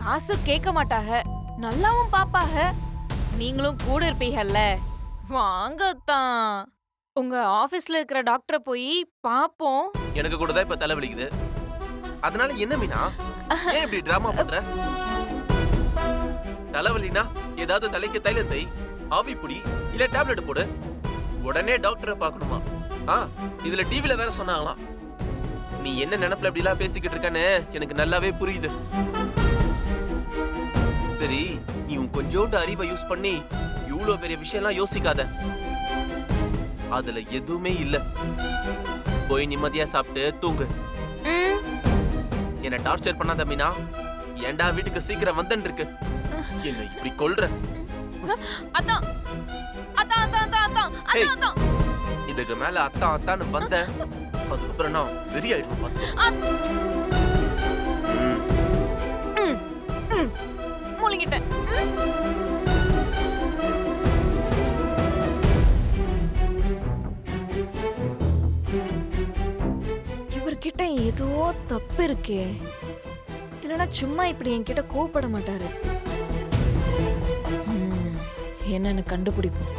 காசு கேட்க மாட்டாக, நல்லாவும் பாப்பாக. நீங்களும் கூட இருப்பீங்கல்ல. வாங்கத்தான். உங்க ஆபீஸ்ல இருக்கிற டாக்டரை போய் பாப்போம். எனக்கு கூட தான் இப்ப தலைவலிக்குது. அதனால என்ன மீனா, ஏன் இப்படி டிராமா பண்ற? தலைவலினா ஏதாவது தலைக்கு தைலம் தை, ஆவி புடி, இல்ல டேப்லெட் போடு. உடனே டாக்டரை பார்க்கணுமா? இதுல டிவில வேற சொன்னாங்களாம். நீ என்ன நினைப்புல இப்படி எல்லாம் பேசிக்கிட்டு இருக்கன்னு எனக்கு நல்லாவே புரியுது. சரி, நீ உன் கொஞ்சோண்டு அறிவை யூஸ் பண்ணி இவ்வளவு பெரிய விஷயம் எல்லாம் யோசிக்காத. அதுல எதுவுமே இல்ல. போய் நிம்மதியா சாப்பிட்டு தூங்கு. என்ன டார்ச்சர் பண்ணாத மீனா. ஏன்டா வீட்டுக்கு சீக்கிரம் வந்தன் இருக்கு. என்ன இப்படி கொல்ற? அதான் அதான் அதான் அதான் அதான் அதான். இதுக்கு மேல அத்தான் அத்தான்னு வந்த, அதுக்கப்புறம் நான் வெறி ஆயிடுவேன். முழுங்கிட்டேன். இவர்கிட்ட ஏதோ தப்பு இருக்கே. இல்லைன்னா சும்மா இப்படி என்கிட்ட கோவப்பட மாட்டாரு. என்னன்னு கண்டுபிடிப்போம்.